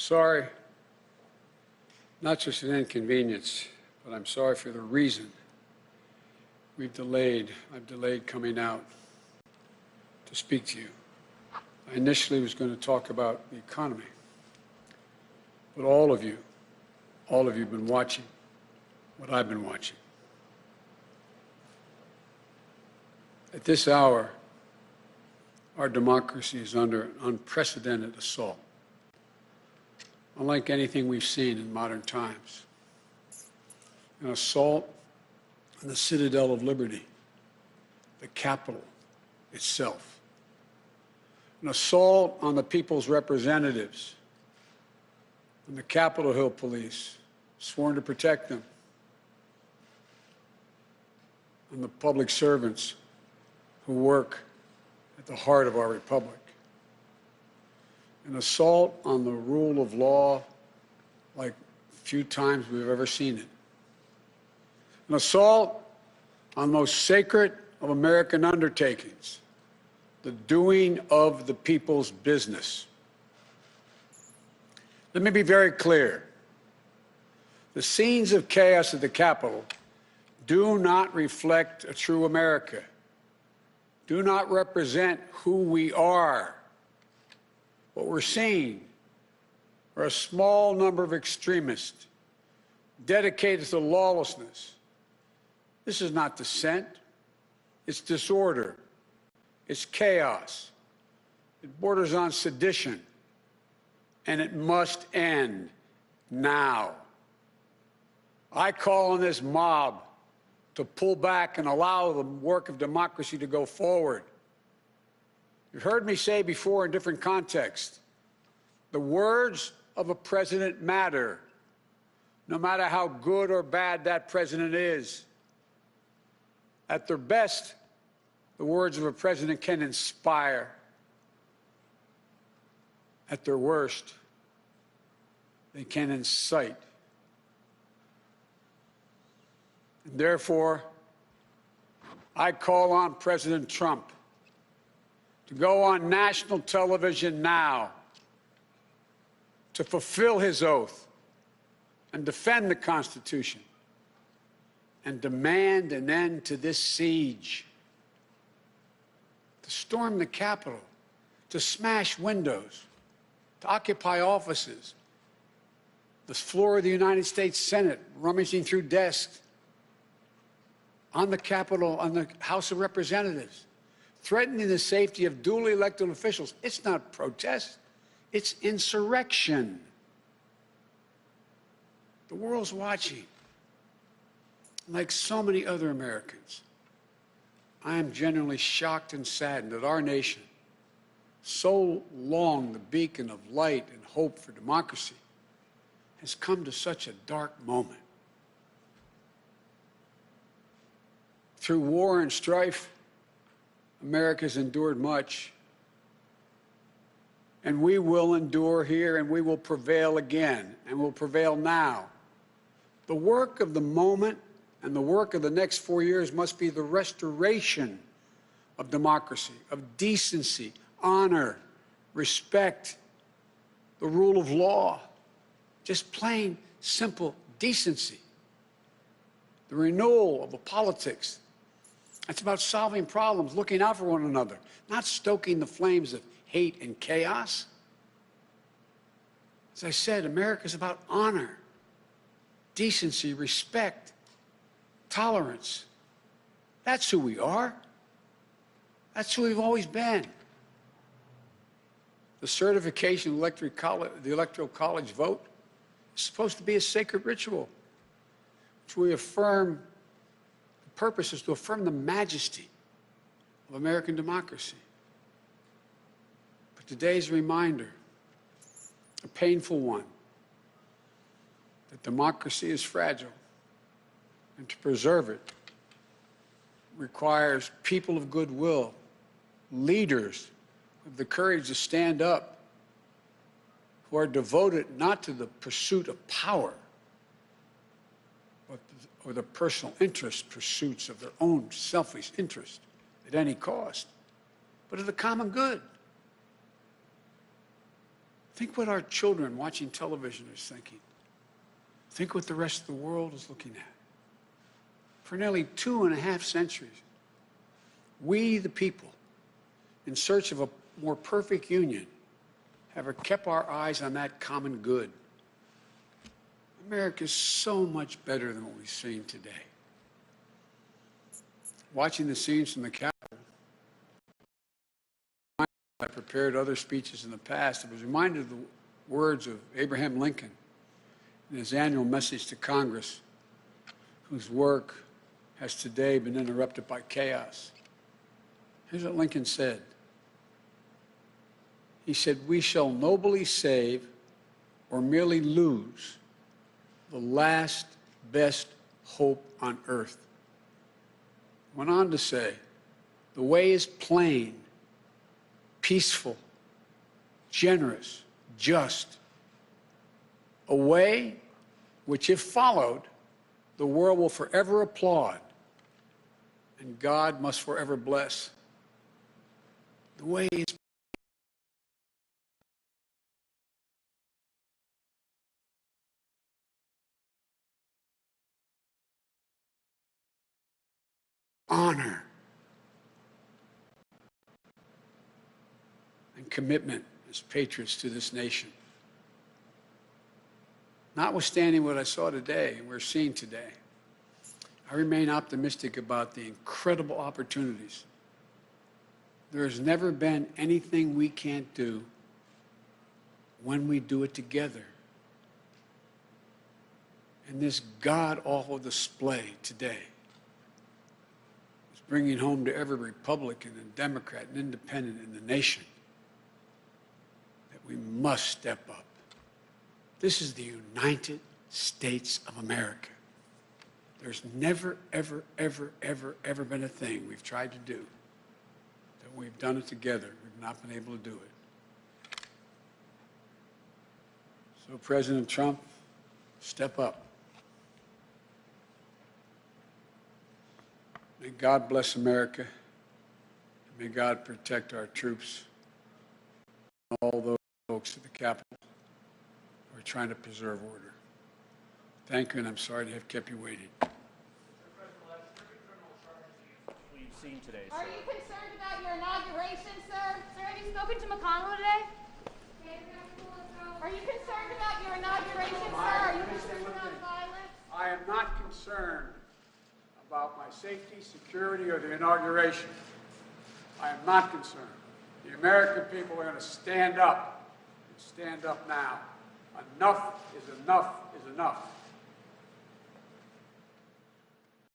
sorry, not just an inconvenience, but I'm sorry for the reason I've delayed coming out to speak to you. I initially was going to talk about the economy, but all of you have been watching what I've been watching. At this hour, our democracy is under an unprecedented assault, unlike anything we've seen in modern times. An assault on the citadel of liberty, the Capitol itself. An assault on the people's representatives, on the Capitol Hill police, sworn to protect them, on the public servants who work at the heart of our republic. An assault on the rule of law like few times we've ever seen it. An assault on the most sacred of American undertakings, the doing of the people's business. Let me be very clear. The scenes of chaos at the Capitol do not reflect a true America, do not represent who we are. What we're seeing are a small number of extremists dedicated to lawlessness. This is not dissent. It's disorder. It's chaos. It borders on sedition. And it must end now. I call on this mob to pull back and allow the work of democracy to go forward. You've heard me say before in different contexts, the words of a president matter, no matter how good or bad that president is. At their best, the words of a president can inspire. At their worst, they can incite. And therefore, I call on President Trump to go on national television now to fulfill his oath and defend the Constitution and demand an end to this siege, to storm the Capitol, to smash windows, to occupy offices, the floor of the United States Senate, rummaging through desks, on the Capitol, on the House of Representatives, threatening the safety of duly elected officials. It's not protest, it's insurrection. The world's watching. Like so many other Americans, I am genuinely shocked and saddened that our nation, so long the beacon of light and hope for democracy, has come to such a dark moment. Through war and strife, America's endured much, and we will endure here, and we will prevail again, and will prevail now. The work of the moment and the work of the next 4 years must be the restoration of democracy, of decency, honor, respect, the rule of law, just plain, simple decency. The renewal of the politics. It's about solving problems, looking out for one another, not stoking the flames of hate and chaos. As I said, America is about honor, decency, respect, tolerance. That's who we are. That's who we've always been. The certification of the Electoral College vote is supposed to be a sacred ritual, which we affirm. The purpose is to affirm the majesty of American democracy. But today's reminder, a painful one, that democracy is fragile, and to preserve it requires people of goodwill, leaders with the courage to stand up, who are devoted not to the pursuit of power, or the personal pursuits of their own selfish interest at any cost, but of the common good. Think what our children watching television are thinking. Think what the rest of the world is looking at. For nearly 2.5 centuries, we, the people, in search of a more perfect union, have kept our eyes on that common good. America is so much better than what we've seen today. Watching the scenes from the Capitol, I prepared other speeches in the past. I was reminded of the words of Abraham Lincoln in his annual message to Congress, whose work has today been interrupted by chaos. Here's what Lincoln said. He said, "We shall nobly save or merely lose the last best hope on earth." Went on to say, "The way is plain, peaceful, generous, just, a way which, if followed, the world will forever applaud and God must forever bless. The way is honor and commitment as patriots to this nation. Notwithstanding what I saw today and we're seeing today, I remain optimistic about the incredible opportunities. There has never been anything we can't do when we do it together. And this god-awful display today is bringing home to every Republican and Democrat and Independent in the nation that we must step up. This is the United States of America. There's never, ever, ever, ever, ever been a thing we've tried to do that we've done it together. We've not been able to do it. So, President Trump, step up. May God bless America. May God protect our troops and all those folks at the Capitol who are trying to preserve order. Thank you, and I'm sorry to have kept you waiting. We've seen today, Are you concerned about your inauguration, sir? Sir, have you spoken to McConnell today? Are you concerned about your inauguration, sir? Are you concerned about violence? I am not concerned about my safety, security, or the inauguration. I am not concerned. The American people are going to stand up, and stand up now. Enough is enough is enough.